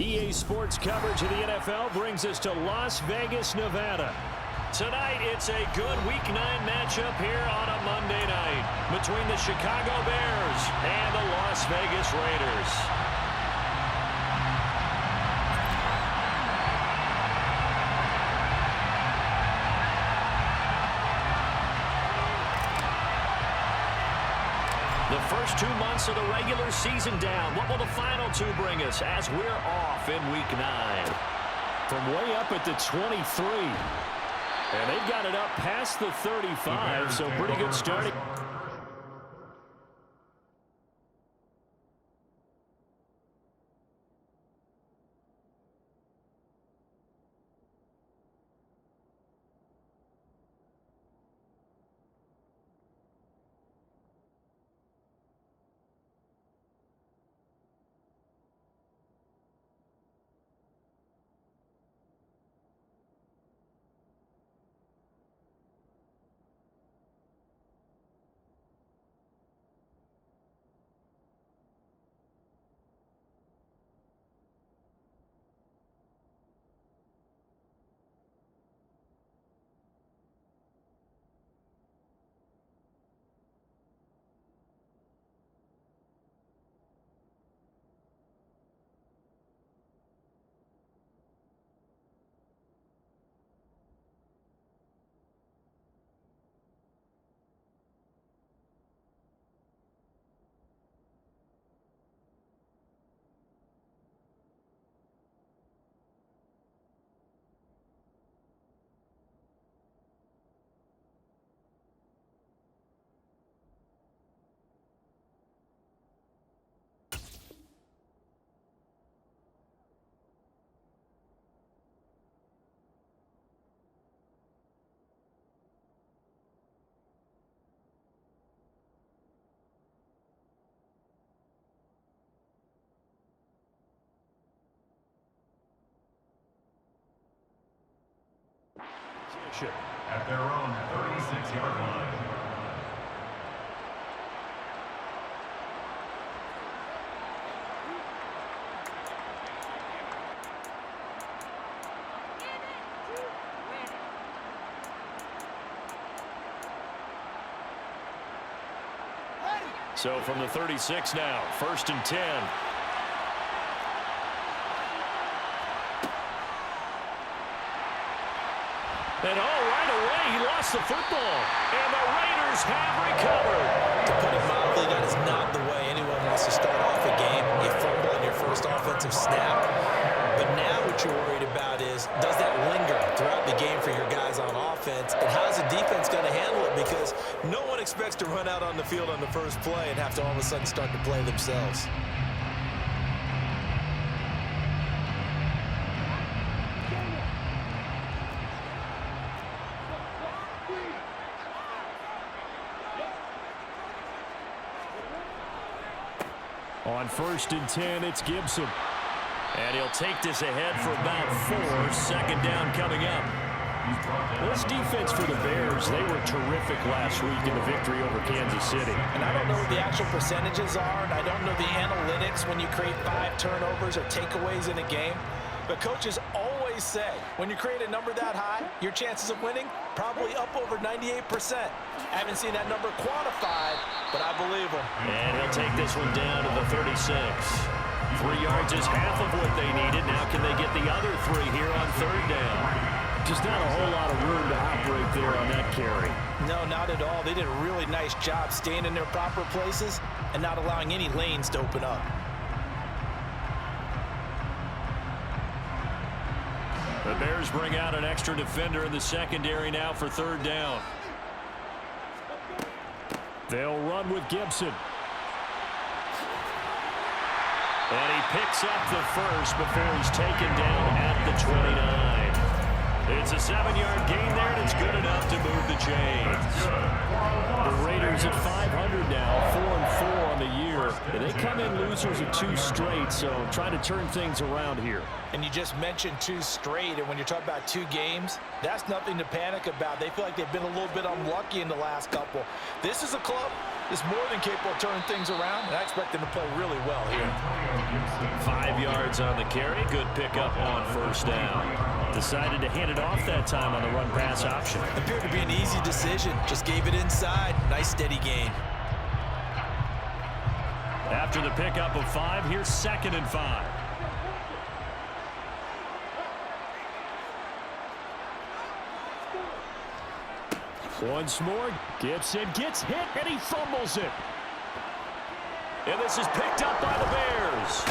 EA Sports coverage of the NFL brings us to Las Vegas, Nevada. Tonight, it's a good Week 9 matchup here on a Monday night between the Chicago Bears and the Las Vegas Raiders. The first 2 months of the regular season down. What will the final two bring us as we're off in Week 9? From way up at the 23. And they've got it up past the 35, so pretty good starting. At their own 36-yard line. So from the 36 now, 1st and 10. And right away, he lost the football. And the Raiders have recovered. To put it mildly, that is not the way anyone wants to start off a game. You fumble on your first offensive snap. But now what you're worried about is, does that linger throughout the game for your guys on offense? And how's the defense going to handle it? Because no one expects to run out on the field on the first play and have to all of a sudden start to play themselves. On 1st and 10, it's Gibson. And he'll take this ahead for about 4. 2nd down coming up. This defense for the Bears, they were terrific last week in the victory over Kansas City. And I don't know what the actual percentages are, and I don't know the analytics when you create 5 turnovers or takeaways in a game. But coaches always say, when you create a number that high, your chances of winning probably up over 98%. I haven't seen that number quantified, but I believe him. And he'll take this one down to the 36. 3 yards is half of what they needed. Now can they get the other 3 here on 3rd down? Just not a whole lot of room to operate there on that carry. No, not at all. They did a really nice job staying in their proper places and not allowing any lanes to open up. The Bears bring out an extra defender in the secondary now for 3rd down. They'll run with Gibson. And he picks up the first before he's taken down at the 29. It's a 7-yard gain there, and it's good enough to move the chains. The Raiders at 500 now, 4-4 on the year. And they come in losers of 2 straight, so trying to turn things around here. And you just mentioned 2 straight, and when you're talking about 2 games, that's nothing to panic about. They feel like they've been a little bit unlucky in the last couple. This is a club is more than capable of turning things around, and I expect them to play really well here. 5 yards on the carry. Good pickup on first down. Decided to hand it off that time on the run-pass option. Appeared to be an easy decision. Just gave it inside. Nice steady gain. After the pickup of 5, here's 2nd and 5. Once more, Gibson gets hit, and he fumbles it. And this is picked up by the Bears.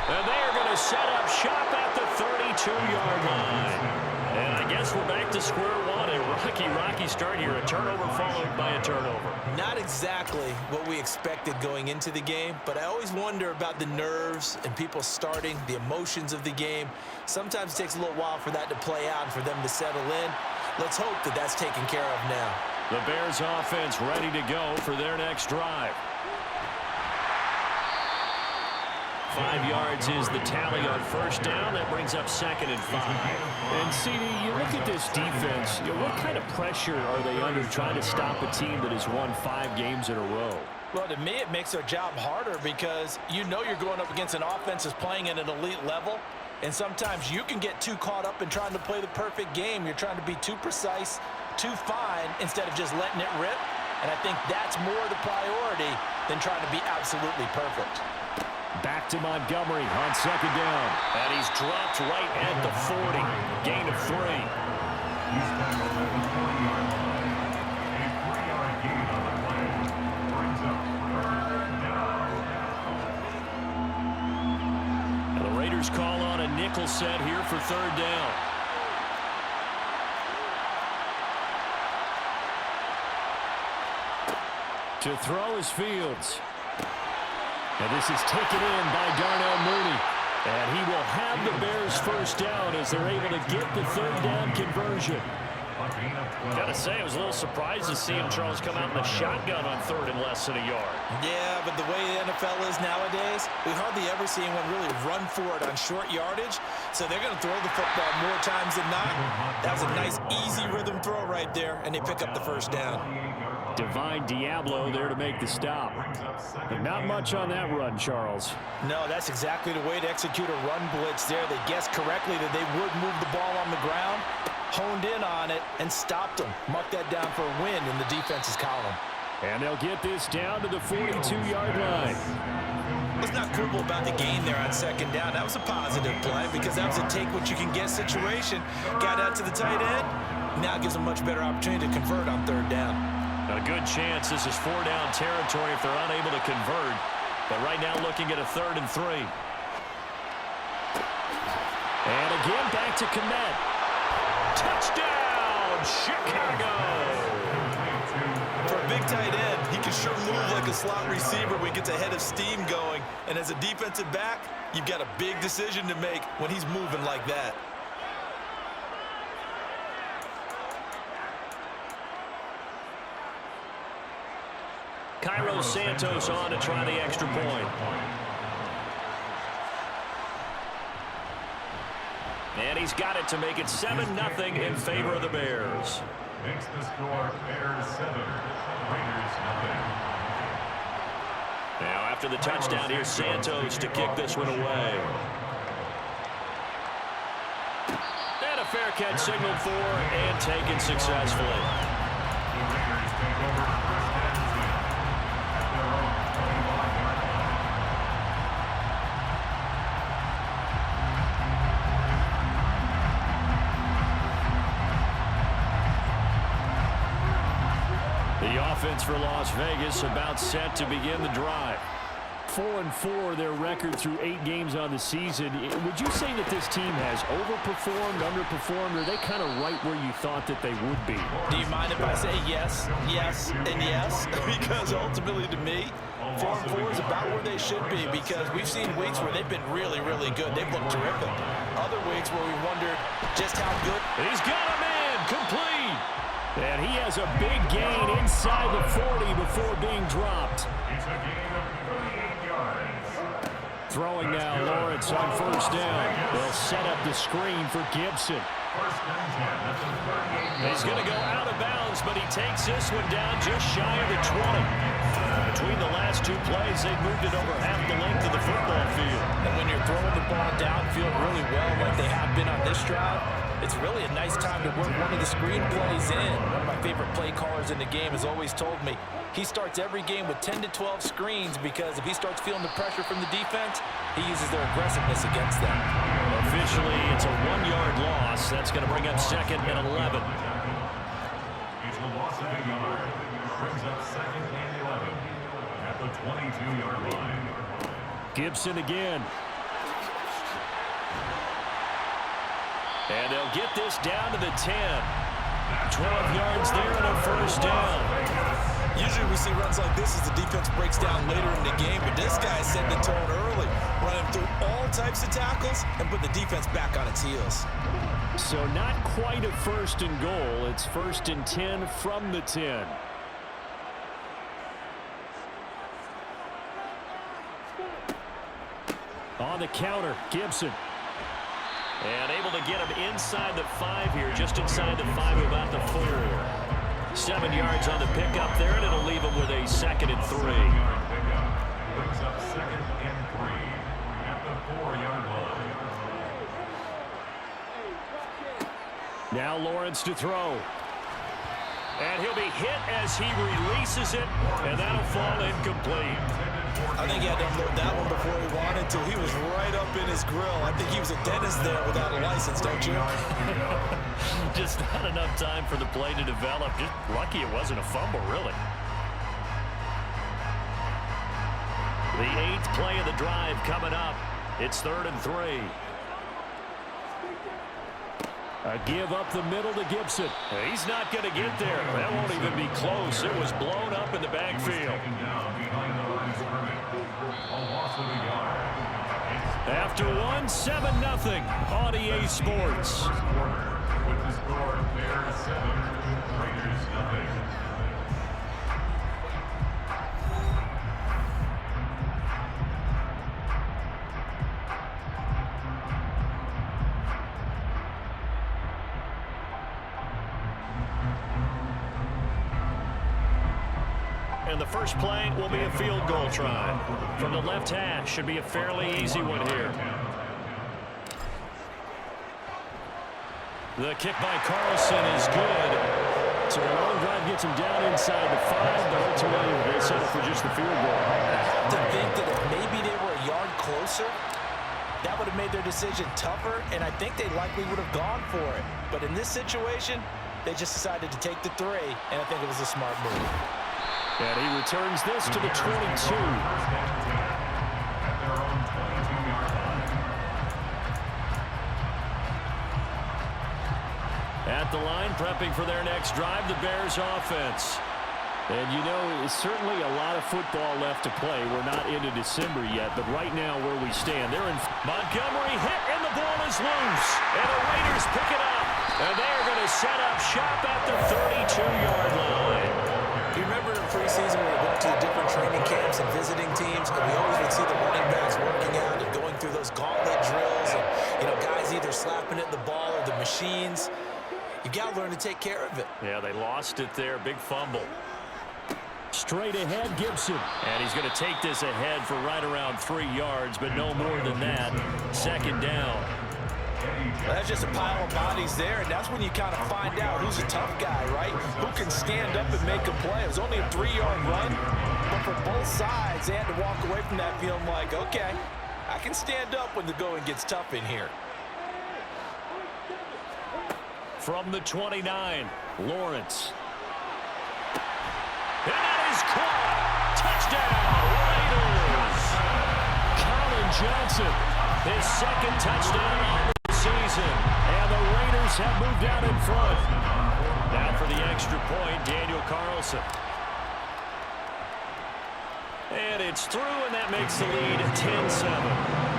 And they are going to set up shop at the 32-yard line. And I guess we're back to square one. A rocky start here. A turnover followed by a turnover. Not exactly what we expected going into the game, but I always wonder about the nerves and people starting, the emotions of the game. Sometimes it takes a little while for that to play out and for them to settle in. Let's hope that that's taken care of now. The Bears offense ready to go for their next drive. 5 yards is the tally on first down. That brings up 2nd and 5. And, CD, you look at this defense, what kind of pressure are they under trying to stop a team that has won 5 games in a row? Well, to me, it makes their job harder because you know you're going up against an offense that's playing at an elite level. And sometimes you can get too caught up in trying to play the perfect game. You're trying to be too precise, too fine, instead of just letting it rip. And I think that's more the priority than trying to be absolutely perfect. Back to Montgomery on 2nd down. And he's dropped right at the 40. Gain of 3. He's back on the 20-yard line. A 3-yard gain on the play brings up 3rd down. And the Raiders call on a nickel set here for 3rd down. To throw is Fields. And this is taken in by Darnell Mooney. And he will have the Bears first down as they're able to get the 3rd down conversion. Gotta say, I was a little surprised to see him, Charles, come out in the shotgun on 3rd and less than a yard. Yeah, but the way the NFL is nowadays, we hardly ever see anyone really run for it on short yardage. So they're going to throw the football more times than not. That was a nice, easy rhythm throw right there, and they pick up the first down. Divine Diablo there to make the stop. But not much on that run, Charles. No, that's exactly the way to execute a run blitz there. They guessed correctly that they would move the ball on the ground, honed in on it, and stopped them. Mark that down for a win in the defense's column. And they'll get this down to the 42-yard line. Let's not quibble about the gain there on 2nd down. That was a positive play because that was a take-what-you-can-get situation. Got out to the tight end. Now it gives them a much better opportunity to convert on 3rd down. A good chance this is 4-down territory if they're unable to convert. But right now looking at a 3rd and 3. And again back to Kmet. Touchdown, Chicago! For a big tight end, he can sure move like a slot receiver when he gets a head of steam going. And as a defensive back, you've got a big decision to make when he's moving like that. Cairo Santos on to try the extra point. And he's got it to make it 7-0 in favor of the Bears. Makes the score Bears 7, Raiders 0. Now after the touchdown, here's Santos to kick this one away. And a fair catch signaled for and taken successfully. The Raiders take over 1st and 10 at their own 25-yard line. The offense for Las Vegas about set to begin the drive. 4-4 their record through 8 games on the season. Would you say that this team has overperformed, underperformed, or are they kind of right where you thought that they would be? Do you mind if I say yes, yes, and yes? Because ultimately to me, 4-4 is about where they should be because we've seen weeks where they've been really, really good. They've looked terrific. Other weeks where we wondered just how good. He's got him in, complete. And he has a big gain inside the 40 before being dropped. It's a gain of 38 yards. Throwing now, Lawrence on first down. They'll set up the screen for Gibson. First and 10 at the 38-yard He's going to go out of bounds, but he takes this one down just shy of the 20. Between the last two plays, they've moved it over half the length of the football field. And when you're throwing the ball downfield really well like they have been on this drive, it's really a nice time to work one of the screen plays in. One of my favorite play callers in the game has always told me he starts every game with 10 to 12 screens because if he starts feeling the pressure from the defense, he uses their aggressiveness against them. Officially, it's a 1-yard loss. That's going to bring up second and 11. It's a loss of a yard. Brings up second and 11 at the 22-yard line. Gibson again. And they'll get this down to the 10. 12 yards there and a first down. Usually we see runs like this as the defense breaks down later in the game, but this guy is setting the tone early, running through all types of tackles and put the defense back on its heels. So not quite a first and goal. It's first and 10 from the 10. On the counter, Gibson. And able to get him inside the 5 here, just inside the 5, about the 4. 7 yards on the pickup there, and it'll leave him with a second and 3. Brings up second and 3 at the 4-yard line. Now Lawrence to throw. And he'll be hit as he releases it, and that'll fall incomplete. I think he had to unload that one before he wanted to. He was right up in his grill. I think he was a dentist there without a license, don't you? Just not enough time for the play to develop. Just lucky it wasn't a fumble, really. The 8th play of the drive coming up. It's 3rd and 3. A give up the middle to Gibson. He's not going to get there. That won't even be close. It was blown up in the backfield. After one, 7-0 on EA Sports. With the score, Bears 7, Raiders 0. And the first play will be a field goal try. From the left hash, should be a fairly easy one here. The kick by Carlson is good. So the long drive gets him down inside the 5, but ultimately they settle for just the field goal. I have to think that if maybe they were a yard closer, that would have made their decision tougher, and I think they likely would have gone for it. But in this situation, they just decided to take the 3, and I think it was a smart move. And he returns this to the 22. At the line, prepping for their next drive, the Bears offense. And you know, it's certainly a lot of football left to play. We're not into December yet, but right now where we stand, they're in Montgomery hit, and the ball is loose. And the Raiders pick it up. And they're going to set up shop at the 32-yard line. You remember in preseason we were going to the different training camps and visiting teams, and we always would see the running backs working out and going through those gauntlet drills, and guys either slapping at the ball or the machines. You got to learn to take care of it. Yeah, they lost it there. Big fumble. Straight ahead, Gibson. And he's going to take this ahead for right around 3 yards, but no more than that. Second down. Well, that's just a pile of bodies there, and that's when you kind of find out who's a tough guy, right? Who can stand up and make a play. It was only a 3-yard run, but for both sides, they had to walk away from that feeling like, okay, I can stand up when the going gets tough in here. From the 29, Lawrence. And that is caught. Touchdown, Raiders. Colin Johnson, his second touchdown on the season. And the Raiders have moved out in front. Now for the extra point, Daniel Carlson. And it's through, and that makes the lead 10-7.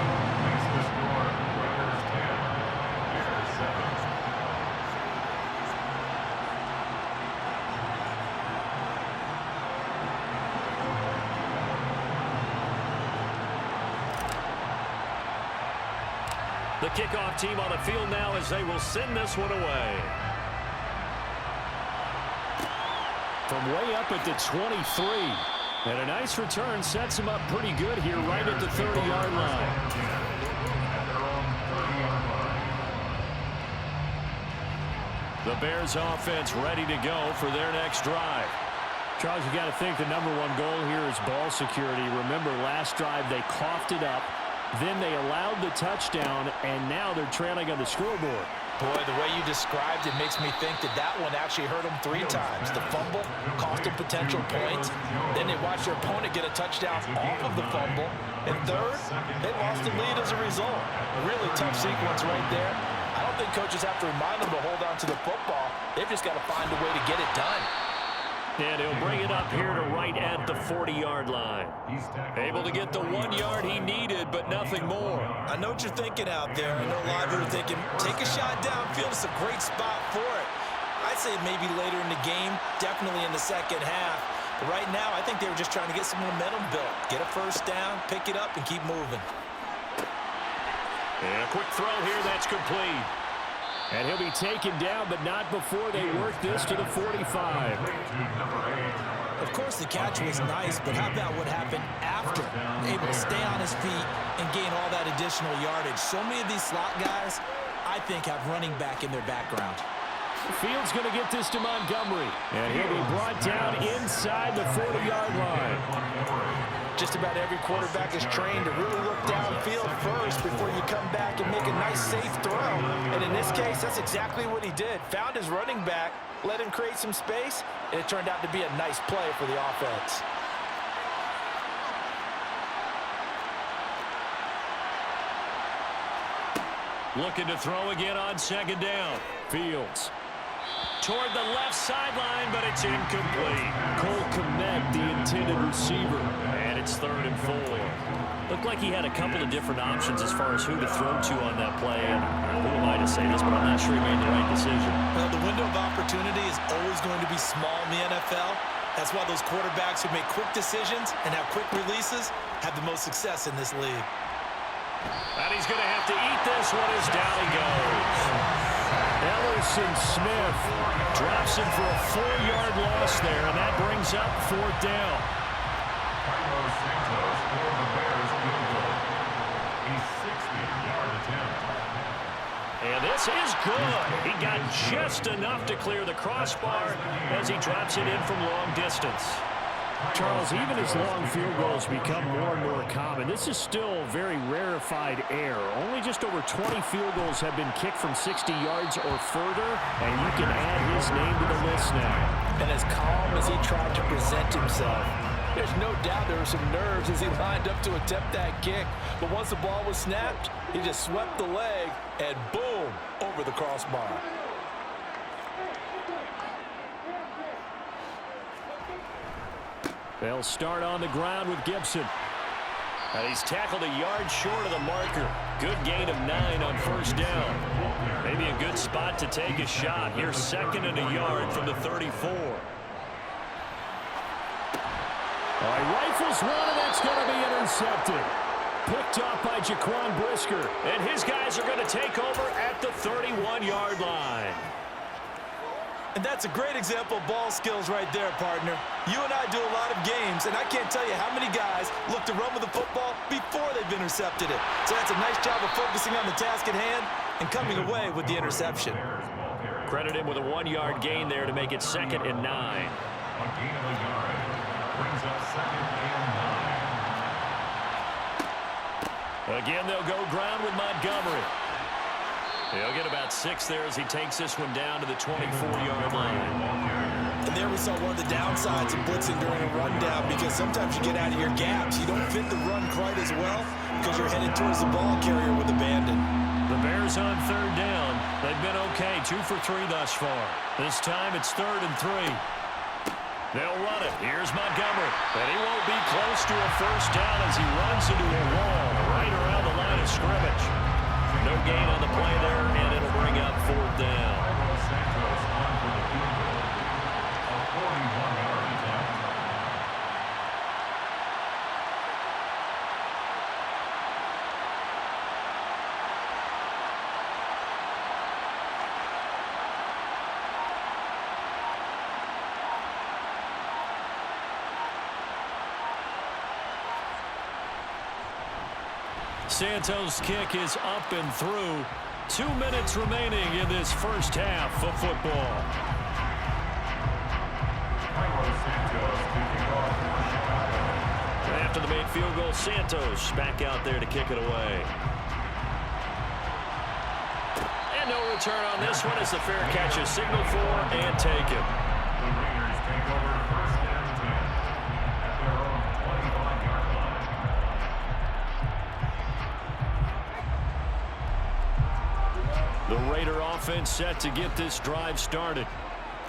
The kickoff team on the field now as they will send this one away. From way up at the 23. And a nice return sets him up pretty good here right at the 30-yard line. The Bears offense ready to go for their next drive. Charles, you got to think the #1 goal here is ball security. Remember, last drive they coughed it up, then they allowed the touchdown, and now they're trailing on the scoreboard. Boy, the way you described it makes me think that one actually hurt them 3 times. The fumble cost them potential points. Then they watched their opponent get a touchdown off of the fumble. And third, they lost the lead as a result. A really tough sequence right there. I don't think coaches have to remind them to hold on to the football. They've just got to find a way to get it done. And he'll bring it up here to right at the 40-yard line. Able to get the 1 yard he needed, but nothing more. I know what you're thinking out there. I know a lot of you are thinking, take a shot downfield. It's a great spot for it. I'd say maybe later in the game, definitely in the second half. But right now, I think they were just trying to get some momentum built. Get a first down, pick it up, and keep moving. And a quick throw here that's complete. And he'll be taken down, but not before they work this to the 45. Of course, the catch was nice, but how about what happened after? Able to stay on his feet and gain all that additional yardage. So many of these slot guys, I think, have running back in their background. Field's going to get this to Montgomery. And he'll be brought down inside the 40-yard line. Just about every quarterback is trained to really look downfield first before you come back and make a nice, safe throw. And in this case, that's exactly what he did. Found his running back, let him create some space, and it turned out to be a nice play for the offense. Looking to throw again on second down. Fields. Toward the left sideline, but it's incomplete. Cole Kmet, the intended receiver. And it's 3rd and 4. Looked like he had a couple of different options as far as who to throw to on that play. And who am I to say this, but I'm not sure he made the right decision. Well, the window of opportunity is always going to be small in the NFL. That's why those quarterbacks who make quick decisions and have quick releases have the most success in this league. And he's going to have to eat this one as down he goes. Ellerson Smith drops him for a 4-yard loss there, and that brings up 4th down. Carlos Santos for the Bears field goal. A 60-yard attempt. And this is good. He got just enough to clear the crossbar as he drops it in from long distance. Charles, even as long field goals become more and more common, this is still very rarefied air. Only just over 20 field goals have been kicked from 60 yards or further, and you can add his name to the list now. And as calm as he tried to present himself, there's no doubt there were some nerves as he lined up to attempt that kick. But once the ball was snapped, he just swept the leg and boom, over the crossbar. They'll start on the ground with Gibson. And he's tackled a yard short of the marker. Good gain of 9 on 1st down. Maybe a good spot to take a shot. Here's 2nd and a yard from the 34. All right, rifles one, and that's going to be intercepted. Picked up by Jaquan Brisker. And his guys are going to take over at the 31-yard line. And that's a great example of ball skills right there, partner. You and I do a lot of games, and I can't tell you how many guys look to run with the football before they've intercepted it. So that's a nice job of focusing on the task at hand and coming away with the interception. Credit him with a 1-yard gain there to make it 2nd and 9. A gain of a yard brings up 2nd and 9. Again, they'll go ground with Montgomery. He'll get about 6 there as he takes this one down to the 24-yard line. And there we saw one of the downsides of blitzing during a rundown, because sometimes you get out of your gaps. You don't fit the run quite as well because you're headed towards the ball carrier with abandon. The Bears on 3rd down. They've been okay, 2 for 3 thus far. This time it's 3rd and 3. They'll run it. Here's Montgomery. And he won't be close to a 1st down as he runs into a wall right around the line of scrimmage. No gain on the play there, and it'll bring up 4th down. Carlos Santos on for the field goal. A 41-yard attempt. Santos' kick is up and through. 2 minutes remaining in this first half of football. After the made field goal, Santos back out there to kick it away. And no return on this one as the fair catch is signaled for and taken. The Raiders take over first down 10 at their own 25-yard line. The Raider offense set to get this drive started.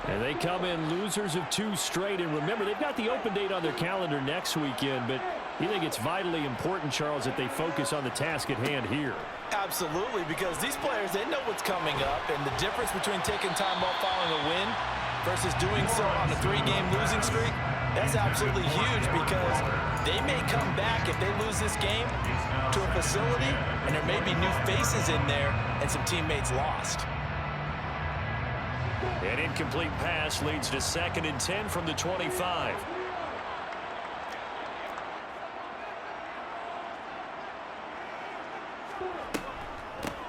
And they come in losers of 2 straight. And remember, they've got the open date on their calendar next weekend. But you think it's vitally important, Charles, that they focus on the task at hand here? Absolutely, because these players, they know what's coming up. And the difference between taking time off following a win versus doing so on a 3-game losing streak, that's absolutely huge because they may come back if they lose this game to a facility and there may be new faces in there and some teammates lost. An incomplete pass leads to 2nd and 10 from the 25.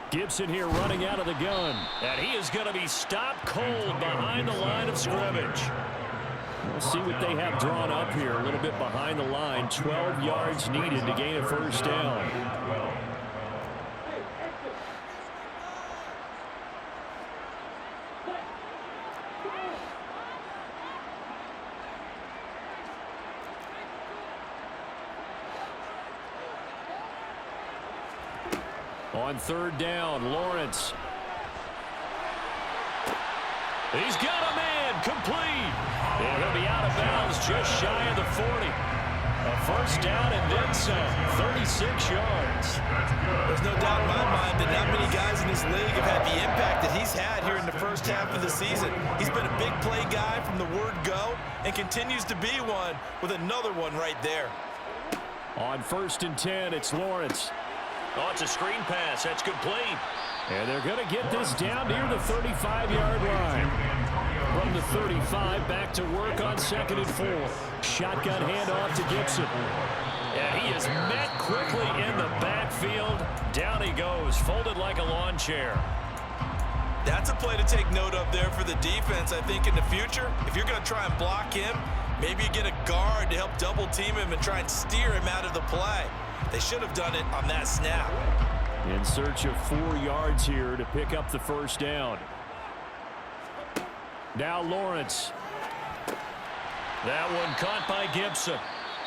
Gibson here running out of the gun. And he is going to be stopped cold behind the line of scrimmage. We'll see what they have drawn up here. A little bit behind the line. 12 yards needed to gain a first down. On 3rd down, Lawrence. He's got a man, complete. And he'll be out of bounds just shy of the 40. A first down and then some, 36 yards. There's no doubt in my mind that not many guys in this league have had the impact that he's had here in the first half of the season. He's been a big play guy from the word go and continues to be one with another one right there. On 1st and 10, it's Lawrence. Oh, it's a screen pass. That's complete. And they're going to get this down near the 35-yard line. From the 35, back to work on 2nd and 4. Shotgun handoff to Gibson. And he is met quickly in the backfield. Down he goes, folded like a lawn chair. That's a play to take note of there for the defense, I think, in the future. If you're going to try and block him, maybe you get a guard to help double team him and try and steer him out of the play. They should have done it on that snap. In search of 4 yards here to pick up the first down. Now Lawrence. That one caught by Gibson.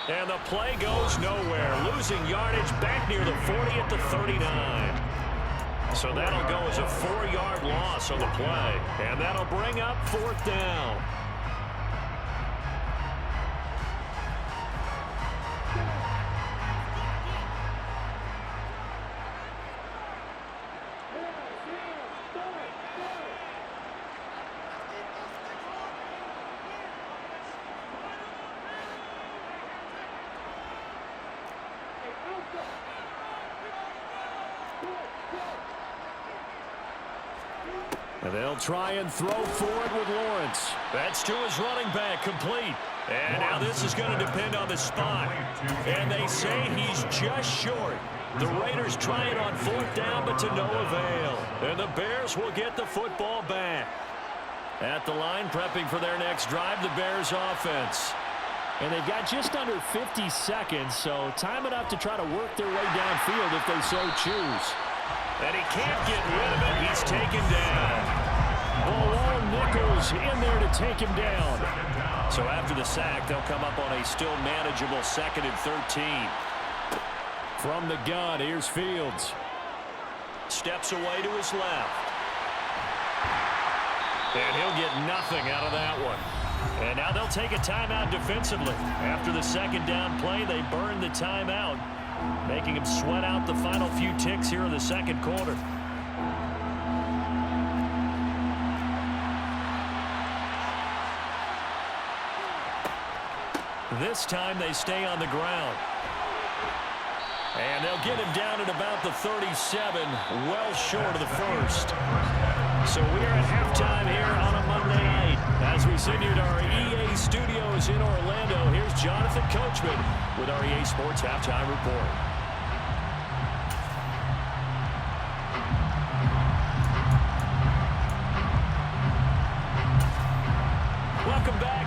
And the play goes nowhere. Losing yardage back near the 40 at the 39. So that'll go as a 4-yard loss on the play. And that'll bring up 4th down. And they'll try and throw forward with Lawrence. That's to his running back, complete. And now this is going to depend on the spot. And they say he's just short. The Raiders try it on 4th down, but to no avail. And the Bears will get the football back. At the line, prepping for their next drive, the Bears offense. And they've got just under 50 seconds, so time enough to try to work their way downfield if they so choose. And he can't get rid of it. He's taken down. Balone Nichols in there to take him down. So after the sack, they'll come up on a still manageable 2nd and 13. From the gun, here's Fields. Steps away to his left. And he'll get nothing out of that one. And now they'll take a timeout defensively. After the 2nd down play, they burn the timeout, making him sweat out the final few ticks here in the 2nd quarter. This time they stay on the ground. And they'll get him down at about the 37, well short of the first. So we're at halftime here on a Monday night. As we send you to our EA studios in Orlando, here's Jonathan Coachman with our EA Sports Halftime Report.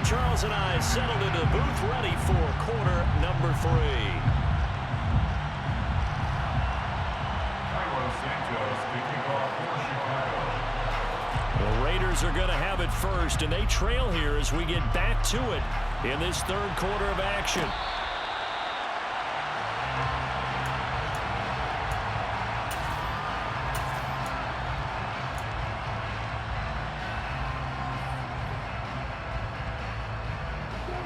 Charles and I settled into the booth ready for quarter number 3. The Raiders are going to have it first, and they trail here as we get back to it in this third quarter of action.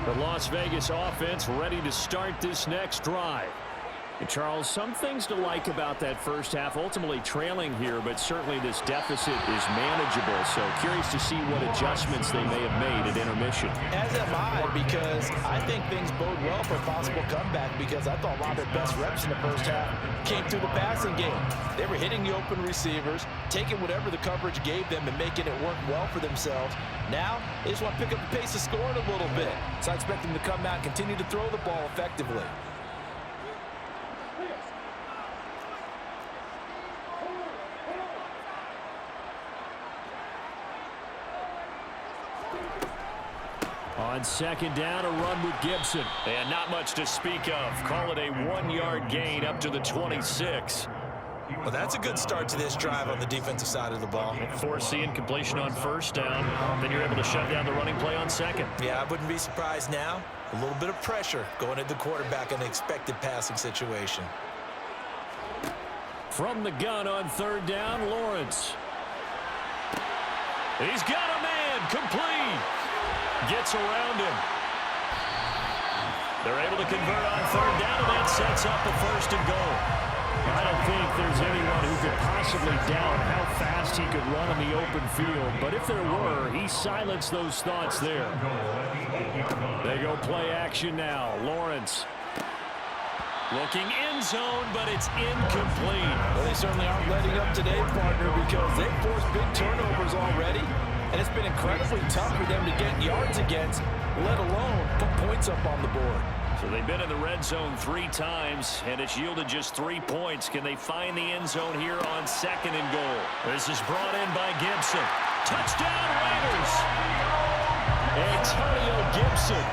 The Las Vegas offense ready to start this next drive. And Charles, some things to like about that first half. Ultimately trailing here, but certainly this deficit is manageable. So curious to see what adjustments they may have made at intermission. As am I, because I think things bode well for a possible comeback, because I thought a lot of their best reps in the first half came through the passing game. They were hitting the open receivers, taking whatever the coverage gave them and making it work well for themselves. Now, they just want to pick up the pace of scoring a little bit. So I expect them to come out and continue to throw the ball effectively. On second down, a run with Gibson. And not much to speak of. Call it a 1-yard gain up to the 26. Well, that's a good start to this drive on the defensive side of the ball. Force the incompletion on first down. Then you're able to shut down the running play on second. Yeah, I wouldn't be surprised now. A little bit of pressure going at the quarterback in an expected passing situation. From the gun on third down, Lawrence. He's got a man, complete. Gets around him. They're able to convert on third down, and that sets up a first and goal. I don't think there's anyone who could possibly doubt how fast he could run on the open field. But if there were, he silenced those thoughts there. They go play action now. Lawrence looking end zone, but it's incomplete. Well, they certainly aren't letting up today, partner, because they've forced big turnovers already. And it's been incredibly tough for them to get yards against, let alone put points up on the board. So they've been in the red zone 3 times, and it's yielded just 3 points. Can they find the end zone here on second and goal? This is brought in by Gibson. Touchdown, Raiders! Antonio Gibson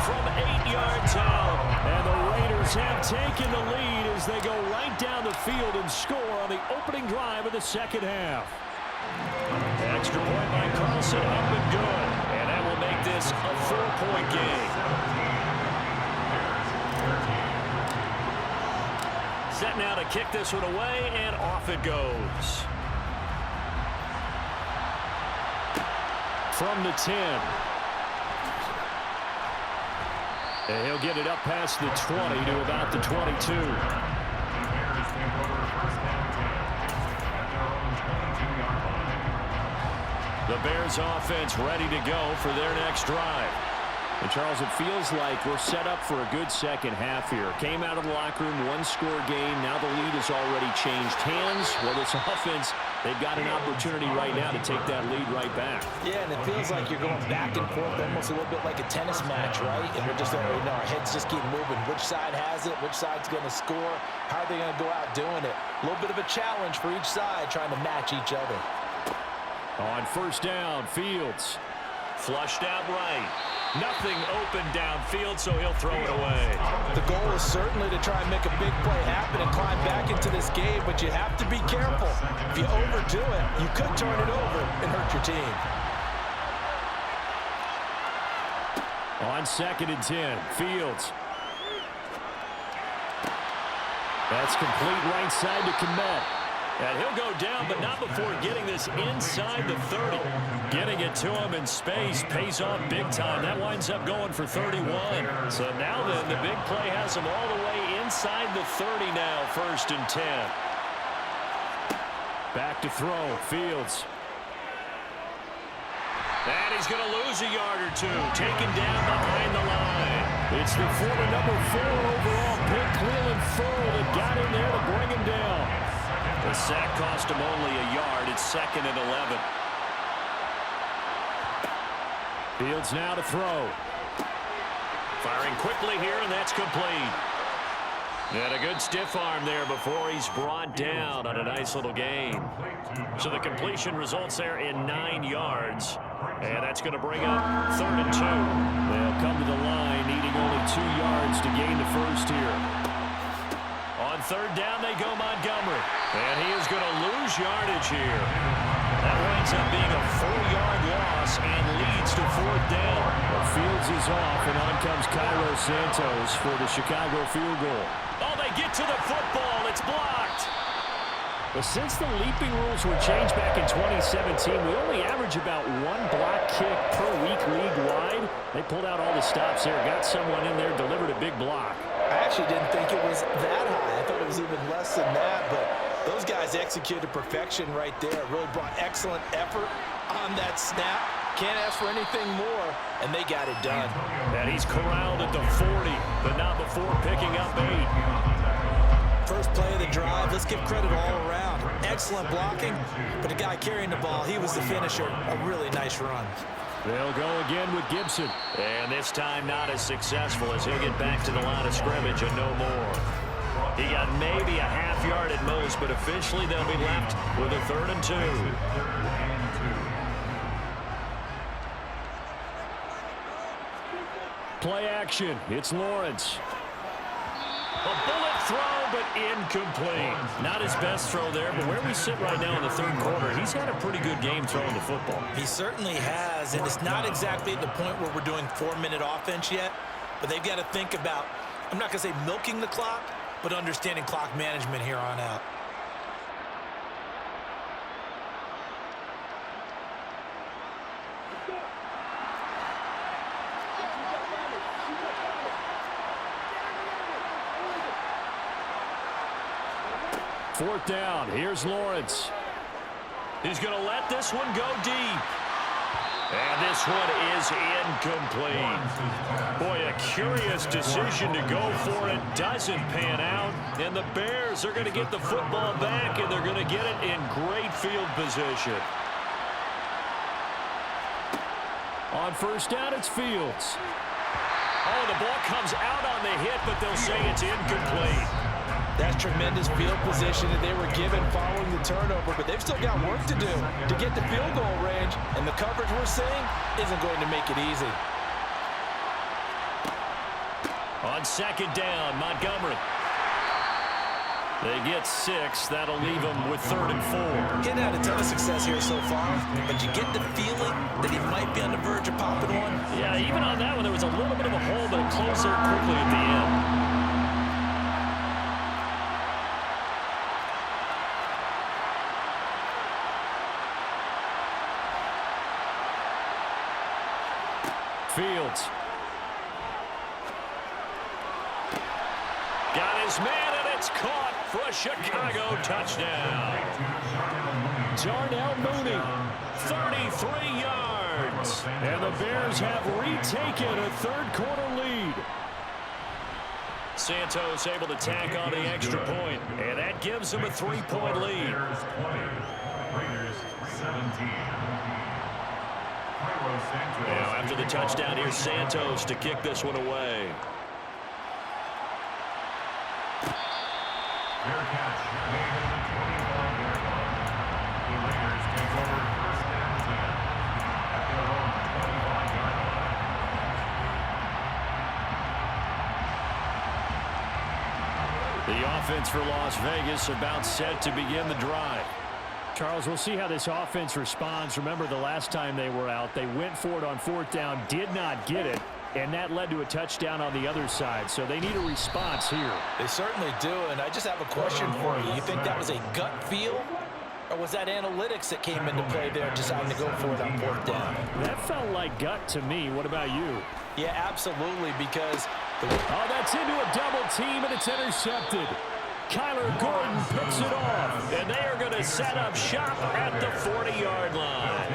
from 8 yards out. And the Raiders have taken the lead as they go right down the field and score on the opening drive of the second half. Extra point by Carlson, up and good. And that will make this a 4-point game. Set now to kick this one away, and off it goes. From the 10. And he'll get it up past the 20 to about the 22. The Bears offense ready to go for their next drive. And Charles, it feels like we're set up for a good second half here. Came out of the locker room, 1-score game. Now the lead has already changed hands. Well, this offense, they've got an opportunity right now to take that lead right back. Yeah, and it feels like you're going back and forth almost a little bit like a tennis match, right? And we're just, our heads just keep moving. Which side has it? Which side's going to score? How are they going to go out doing it? A little bit of a challenge for each side trying to match each other. On first down, Fields flushed out right. Nothing open downfield, so he'll throw it away. The goal is certainly to try and make a big play happen and climb back into this game, but you have to be careful. If you overdo it, you could turn it over and hurt your team. On second and 10, Fields. That's complete right side to Kmet. And he'll go down, but not before getting this inside the 30. Getting it to him in space pays off big time. That winds up going for 31. So now then, the big play has him all the way inside the 30 now, first and 10. Back to throw, Fields. And he's going to lose a yard or two, taken down behind the line. It's the former number 4 overall pick, Cleveland Ferrell, that got in there to bring him down. The sack cost him only a yard. It's second and 11. Fields now to throw. Firing quickly here, and that's complete. And a good stiff arm there before he's brought down on a nice little gain. So the completion results there in 9 yards. And that's going to bring up 3rd and 2. They'll come to the line needing only 2 yards to gain the first here. On 3rd down, they go Montgomery. And he is going to lose yardage here. That winds up being a 4-yard loss and leads to 4th down. Well, Fields is off, and on comes Cairo Santos for the Chicago field goal. Oh, they get to the football. It's blocked. But since the leaping rules were changed back in 2017, we only average about 1 block kick per week league-wide. They pulled out all the stops there, got someone in there, delivered a big block. I actually didn't think it was that high. I thought it was even less than that, but those guys executed perfection right there. Really brought excellent effort on that snap. Can't ask for anything more, and they got it done. And he's corralled at the 40, but not before picking up 8. First play of the drive, let's give credit all around. Excellent blocking, but the guy carrying the ball, he was the finisher. A really nice run. They'll go again with Gibson. And this time not as successful as he'll get back to the line of scrimmage and no more. He got maybe a half yard at most, but officially they'll be left with a 3rd and 2. Play action. It's Lawrence. A bullet throw, but incomplete. Not his best throw there, but where we sit right now in the 3rd quarter, he's had a pretty good game throwing the football. He certainly has, and it's not exactly at the point where we're doing 4-minute offense yet, but they've got to think about, I'm not going to say milking the clock, but understanding clock management here on out. Fourth down. Here's Lawrence. He's going to let this one go deep. And this one is incomplete. Boy, a curious decision to go for it. Doesn't pan out. And the Bears are going to get the football back, and they're going to get it in great field position. On first down, it's Fields. Oh, the ball comes out on the hit, but they'll say it's incomplete. That's tremendous field position that they were given following the turnover, but they've still got work to do to get the field goal range, and the coverage we're seeing isn't going to make it easy. On 2nd down, Montgomery. They get 6. That'll leave them with 3rd and 4. Getting had a ton of success here so far, but you get the feeling that he might be on the verge of popping one. Yeah, even on that one, there was a little bit of a hole, but it closed there quickly at the end. Fields. Got his man, and it's caught for a Chicago touchdown. Darnell Mooney. 33 yards. And the Bears have retaken a 3rd quarter lead. Santos able to tack on the extra point, and that gives them a 3-point lead. Bears 20, Raiders 17. Now, after the touchdown, here's Santos to kick this one away. Fair catch made at the 25-yard line. The Raiders take over 1st and 10 at their own 25-yard line. The offense for Las Vegas about set to begin the drive. Charles, we'll see how this offense responds. Remember, the last time they were out, they went for it on 4th down, did not get it, and that led to a touchdown on the other side. So they need a response here. They certainly do, and I just have a question for you. You think that was a gut feel, or was that analytics that came into play there deciding to go for it on 4th down? That felt like gut to me. What about you? Yeah, absolutely, because oh, that's into a double team, and it's intercepted. Kyler Gordon picks it off. And they are going to set up shop at the 40-yard line.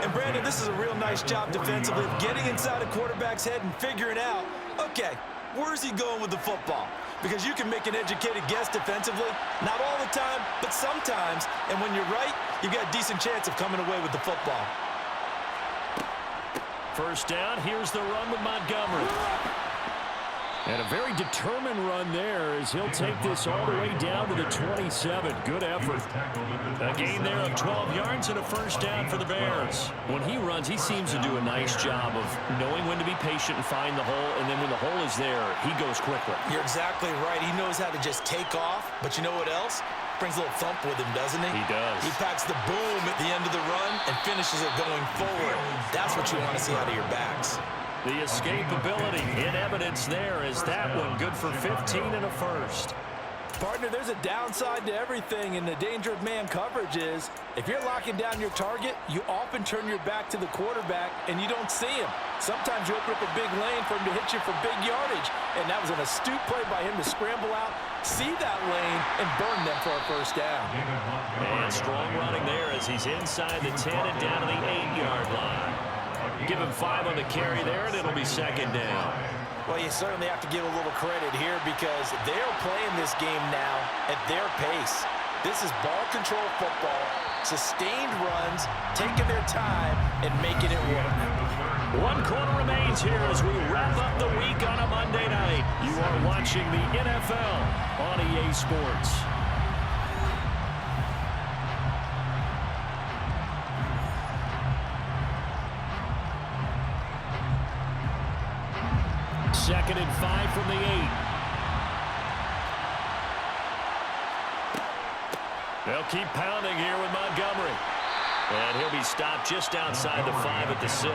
And, Brandon, this is a real nice job defensively of getting inside a quarterback's head and figuring out, okay, where's he going with the football? Because you can make an educated guess defensively, not all the time, but sometimes. And when you're right, you've got a decent chance of coming away with the football. First down, here's the run with Montgomery. And a very determined run there as he'll take this all the way down to the 27. Good effort. A gain there of 12 yards and a first down for the Bears. When he runs, he seems to do a nice job of knowing when to be patient and find the hole, and then when the hole is there, he goes quickly. You're exactly right. He knows how to just take off, but you know what else? Brings a little thump with him, doesn't he? He does. He packs the boom at the end of the run and finishes it going forward. That's what you want to see out of your backs. The escapability in evidence there is that one good for 15 and a first. Partner, there's a downside to everything, and the danger of man coverage is if you're locking down your target, you often turn your back to the quarterback and you don't see him. Sometimes you open up a big lane for him to hit you for big yardage, and that was an astute play by him to scramble out, see that lane, and burn them for a first down. And strong running there as he's inside the 10 and down to the 8-yard line. Give him 5 on the carry there, and it'll be second down. Well, you certainly have to give a little credit here because they're playing this game now at their pace. This is ball control football, sustained runs, taking their time, and making it work. 1 quarter remains here as we wrap up the week on a Monday night. You are watching the NFL on EA Sports. Second and 5 from the 8. They'll keep pounding here with Montgomery. And he'll be stopped just outside the 5 at the 6.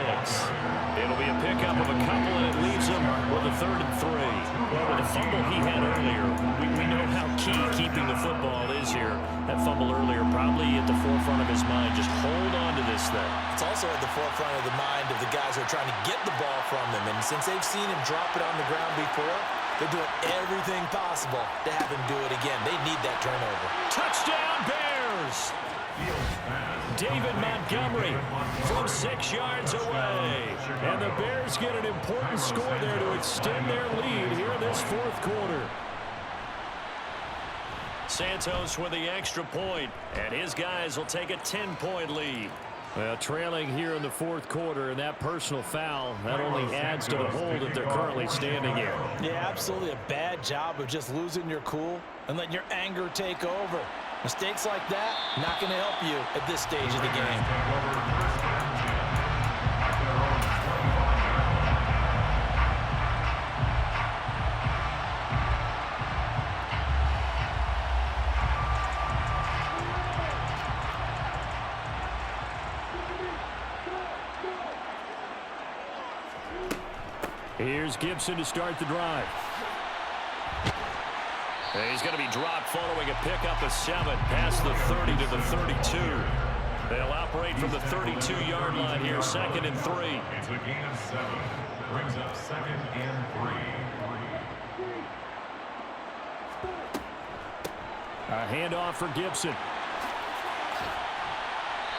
It'll be a pickup of a couple, and it leaves him with a 3rd and 3. Well, with the fumble he had earlier, we know how key keeping the football is here. That fumble earlier probably at the forefront of his mind. Just hold on to this thing. It's also at the forefront of the mind of the guys who are trying to get the ball from him. And since they've seen him drop it on the ground before, they're doing everything possible to have him do it again. They need that turnover. Touchdown, Bears! David Montgomery from 6 yards away. And the Bears get an important score there to extend their lead here in this 4th quarter. Santos with the extra point, and his guys will take a 10-point lead. Well, trailing here in the 4th quarter, and that personal foul, that only adds to the hole that they're currently standing in. Yeah, absolutely a bad job of just losing your cool and letting your anger take over. Mistakes like that, not going to help you at this stage of the game. Here's Gibson to start the drive. He's going to be dropped following a pickup of 7 past the 30 to the 32. They'll operate from the 32-yard line here, 2nd and 3. It's a gain of 7. Brings up 2nd and 3. A handoff for Gibson.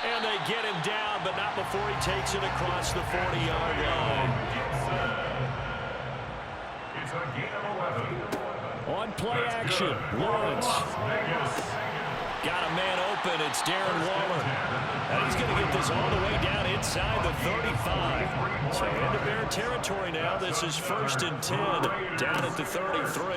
And they get him down, but not before he takes it across the 40-yard line. It's a gain of 11. On play action, Lawrence. Got a man open. It's Darren Waller. And he's going to get this all the way down inside the 35. So into Bear territory now. This is 1st and 10 down at the 33.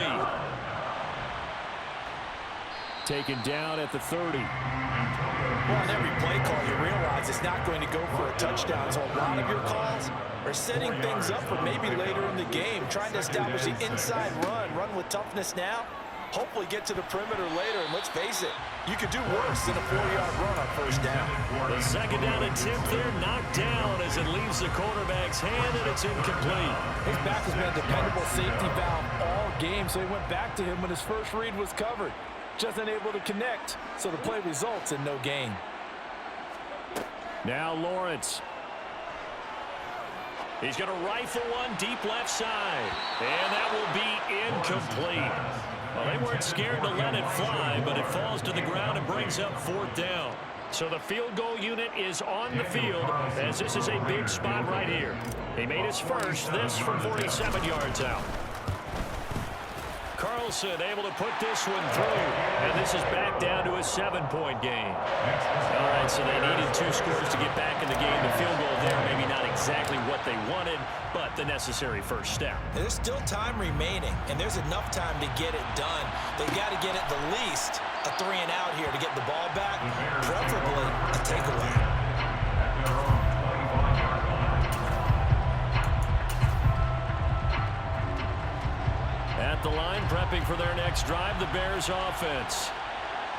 Taken down at the 30. Well, on every play call, you realize it's not going to go for a touchdown. So a lot of your calls are setting things up for maybe later in the game, trying to establish the inside run with toughness now, hopefully get to the perimeter later. And let's face it, you could do worse than a 4-yard run on 1st down. The 2nd down attempt there knocked down as it leaves the quarterback's hand, and it's incomplete. His back has been a dependable safety valve all game, so he went back to him when his first read was covered. Just unable to connect, so the play results in no gain. Now Lawrence. He's going to rifle one deep left side, and that will be incomplete. Well, they weren't scared to let it fly, but it falls to the ground and brings up 4th down. So the field goal unit is on the field, as this is a big spot right here. He made his first, this from 47 yards out. Carlson able to put this one through. And this is back down to a 7-point game. All right, so they needed 2 scores to get back in the game. The field goal there, maybe not exactly what they wanted, but the necessary first step. There's still time remaining, and there's enough time to get it done. They've got to get at the least a 3-and-out here to get the ball back, preferably a takeaway. At the line, prepping for their next drive, the Bears offense.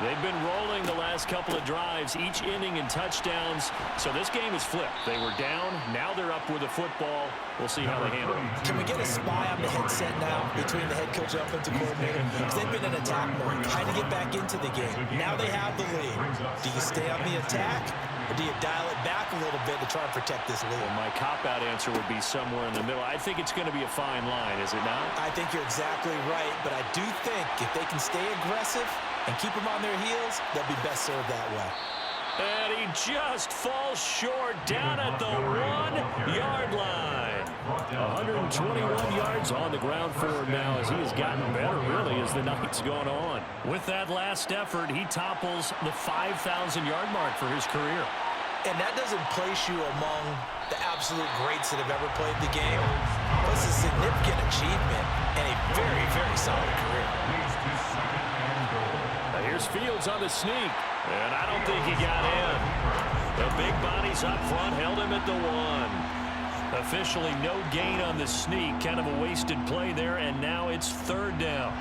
They've been rolling the last couple of drives, each inning in touchdowns. So this game is flipped. They were down. Now they're up with the football. We'll see how they handle it. Can we get a spy on the headset now between the head coach and offensive coordinator? Because they've been in attack mode, trying to get back into the game. Now they have the lead. Do you stay on the attack, or do you dial it back a little bit to try and protect this lead? Well, my cop-out answer would be somewhere in the middle. I think it's going to be a fine line, is it not? I think you're exactly right, but I do think if they can stay aggressive and keep them on their heels, they'll be best served that way. And he just falls short down at the 1-yard line. 121 yards on the ground for him now as he has gotten better, really, as the night's gone on. With that last effort, he topples the 5,000-yard mark for his career. And that doesn't place you among the absolute greats that have ever played the game. It's a significant achievement and a very, very solid career. Here's Fields on the sneak, and I don't think he got in. The big bodies up front held him at the 1. Officially no gain on the sneak, kind of a wasted play there, and now it's 3rd down.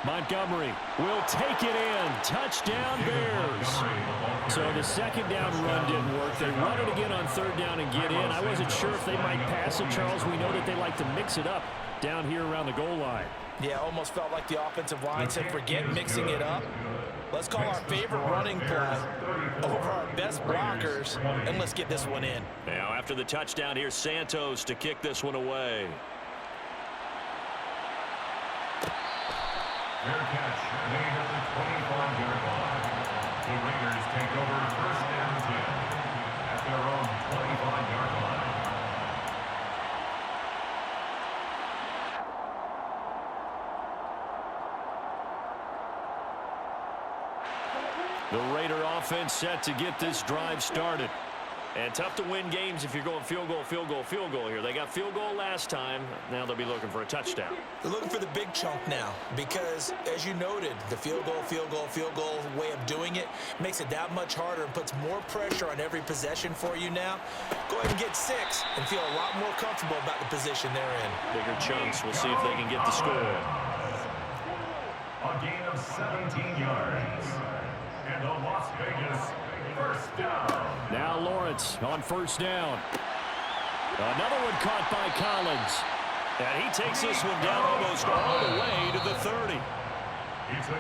Montgomery will take it in. Touchdown, Bears. So the 2nd down run didn't work. They run it again on 3rd down and get in. I wasn't sure if they might pass it, Charles. We know that they like to mix it up down here around the goal line. Yeah, almost felt like the offensive line said, forget mixing it up. Let's call our favorite running play over our best blockers, and let's get this one in. Now, after the touchdown, here's Santos to kick this one away. Fair catch, made at the 25-yard line. The Raiders take over 1st and 10 at their own 25-yard line. The Raider offense set to get this drive started. And tough to win games if you're going field goal, field goal, field goal here. They got field goal last time. Now they'll be looking for a touchdown. They're looking for the big chunk now because, as you noted, the field goal way of doing it makes it that much harder and puts more pressure on every possession for you now. Go ahead and get 6 and feel a lot more comfortable about the position they're in. Bigger chunks. We'll see if they can get the score. A gain of 17 yards. And the Las Vegas 1st down. Now Lawrence on 1st down. Another one caught by Collins. And he takes this one down almost all the way to the 30.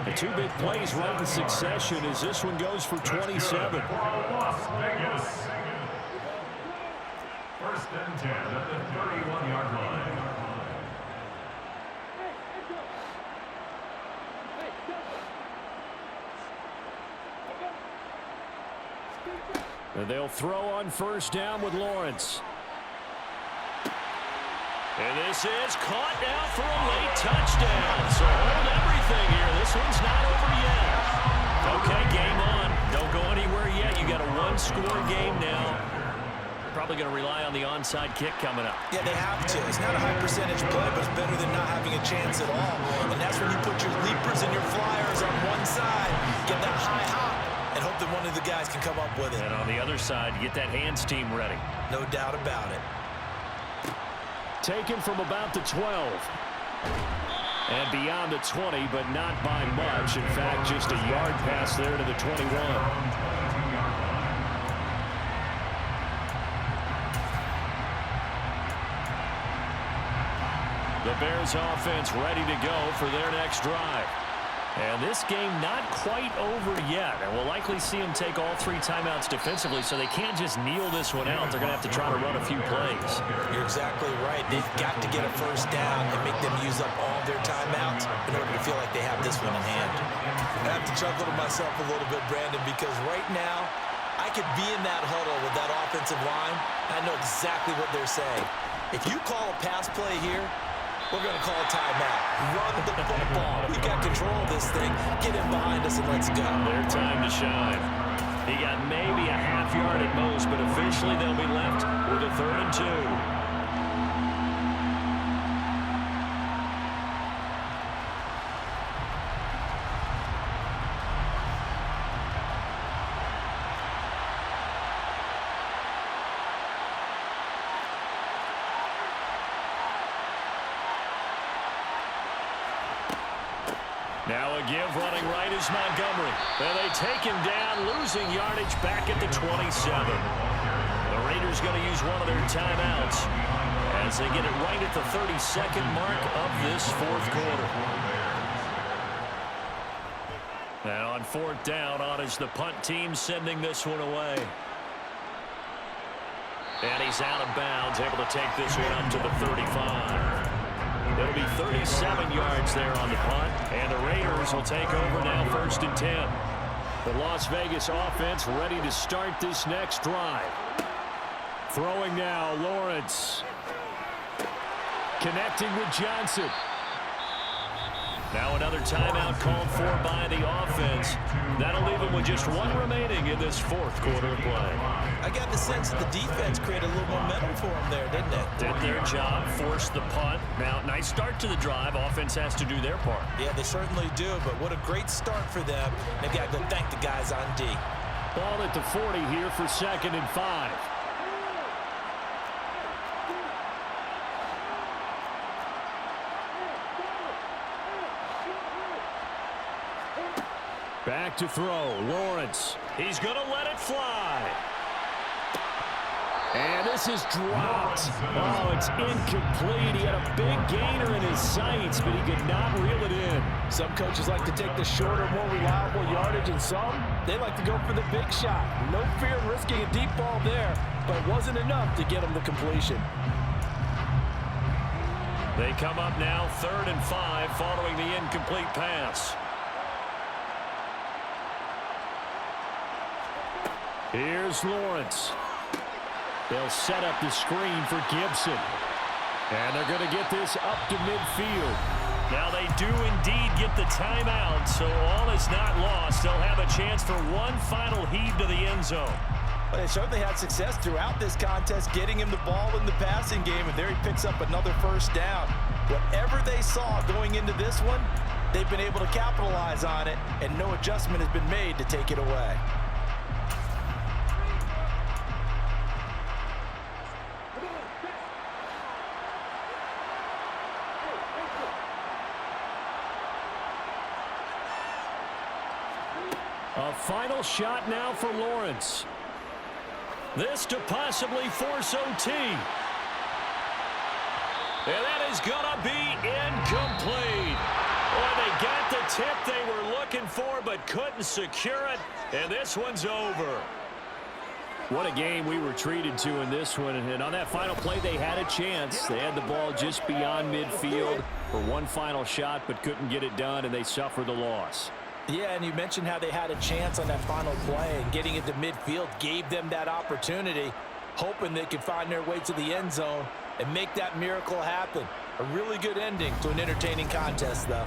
The 2 big plays right in succession as this one goes for 27. Las Vegas. 1st and 10 at the 31-yard line. And they'll throw on 1st down with Lawrence. And this is caught now for a late touchdown. So hold everything here. This one's not over yet. Okay, game on. Don't go anywhere yet. You got a 1-score game now. Probably going to rely on the onside kick coming up. Yeah, they have to. It's not a high percentage play, but it's better than not having a chance at all. And that's when you put your leapers and your flyers on one side, get that high hop, and hope that one of the guys can come up with it. And on the other side, get that hands team ready. No doubt about it. Taken from about the 12. And beyond the 20, but not by much. In fact, just a yard pass there to the 21. The Bears offense ready to go for their next drive. And this game not quite over yet. And we'll likely see them take all 3 timeouts defensively, so they can't just kneel this one out. They're going to have to try to run a few plays. You're exactly right. They've got to get a first down and make them use up all their timeouts in order to feel like they have this one in hand. I have to chuckle to myself a little bit, Brandon, because right now I could be in that huddle with that offensive line. I know exactly what they're saying. If you call a pass play here, we're going to call a timeout. Run the football. We've got control of this thing. Get him behind us and let's go. Their time to shine. He got maybe a half yard at most, but officially they'll be left with a 3rd and 2. Now a give running right is Montgomery. And they take him down, losing yardage back at the 27. The Raiders going to use one of their timeouts as they get it right at the 32nd mark of this 4th quarter. Now on 4th down, on is the punt team sending this one away. And he's out of bounds, able to take this one up to the 35. It'll be 37 yards there on the punt, and the Raiders will take over now 1st and 10. The Las Vegas offense ready to start this next drive. Throwing now, Lawrence. Connecting with Johnson. Now another timeout called for by the offense. That'll leave them with just 1 remaining in this 4th quarter of play. I got the sense that the defense created a little momentum for them there, didn't it? Did their job, forced the punt. Now, nice start to the drive. Offense has to do their part. Yeah, they certainly do, but what a great start for them. They've got to go thank the guys on D. Ball at the 40 here for 2nd and 5. Back to throw, Lawrence. He's going to let it fly. And this is dropped. Oh, it's incomplete. He had a big gainer in his sights, but he could not reel it in. Some coaches like to take the shorter, more reliable yardage, and some, they like to go for the big shot. No fear of risking a deep ball there, but it wasn't enough to get him the completion. They come up now 3rd and 5 following the incomplete pass. Here's Lawrence. They'll set up the screen for Gibson. And they're going to get this up to midfield. Now they do indeed get the timeout, so all is not lost. They'll have a chance for one final heave to the end zone. Well, they certainly had success throughout this contest, getting him the ball in the passing game, and there he picks up another 1st down. Whatever they saw going into this one, they've been able to capitalize on it, and no adjustment has been made to take it away. A final shot now for Lawrence. This to possibly force OT. And that is going to be incomplete. Boy, they got the tip they were looking for but couldn't secure it. And this one's over. What a game we were treated to in this one. And on that final play, they had a chance. They had the ball just beyond midfield for one final shot but couldn't get it done, and they suffered the loss. Yeah, and you mentioned how they had a chance on that final play, and getting into midfield gave them that opportunity, hoping they could find their way to the end zone and make that miracle happen. A really good ending to an entertaining contest, though.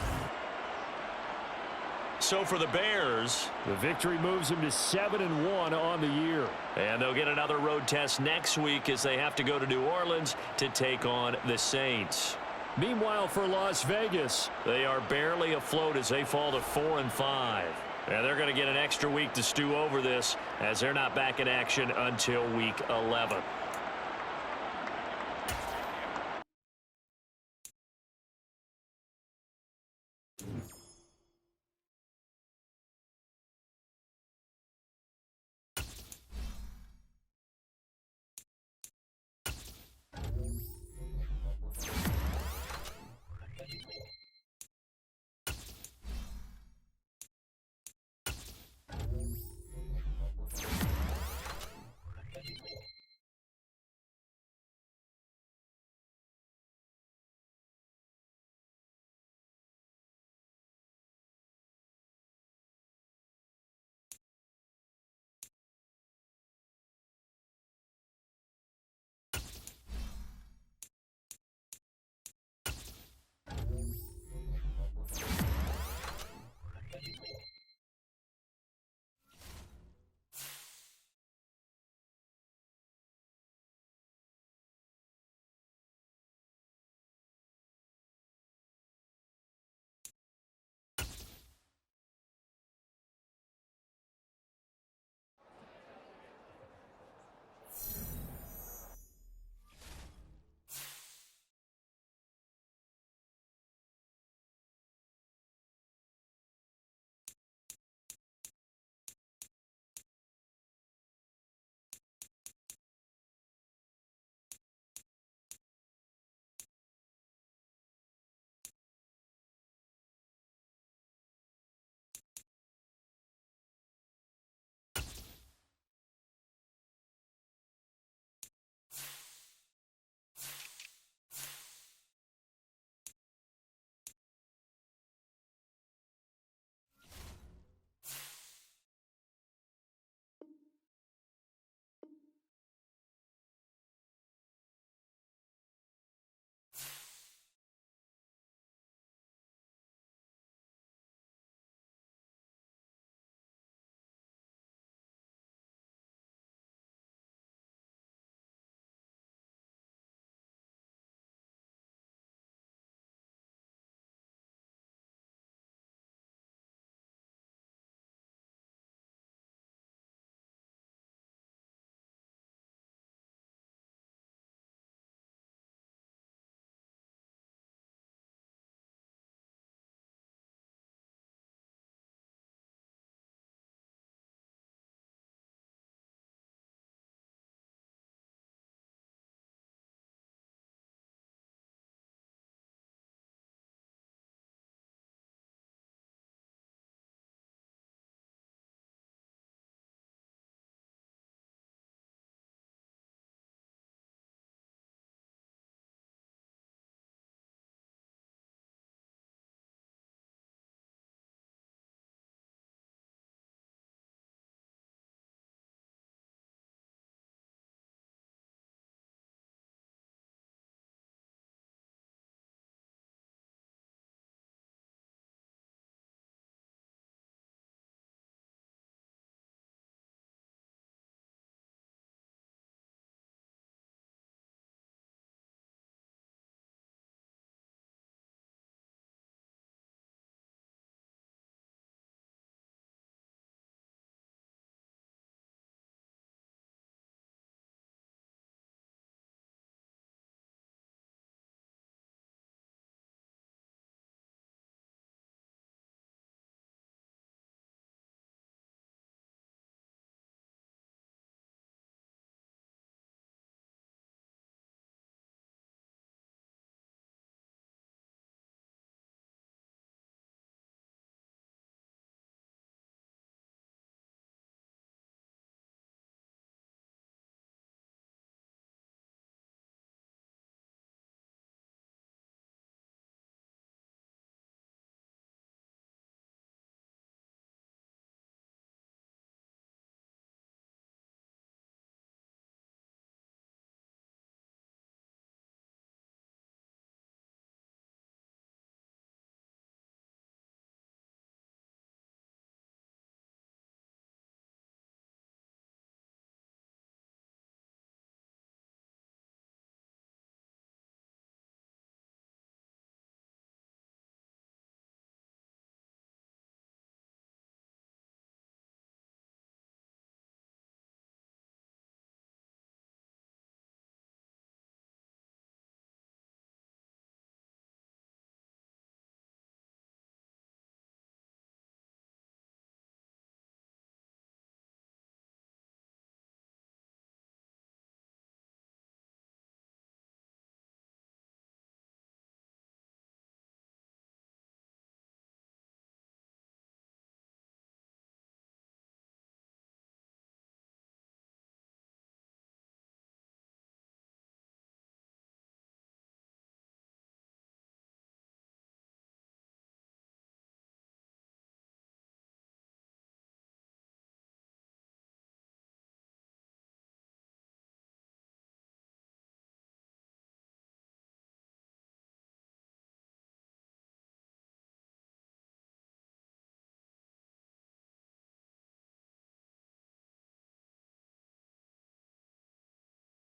So for the Bears, the victory moves them to 7-1 on the year. And they'll get another road test next week as they have to go to New Orleans to take on the Saints. Meanwhile, for Las Vegas, they are barely afloat as they fall to 4-5. And they're going to get an extra week to stew over this as they're not back in action until week 11.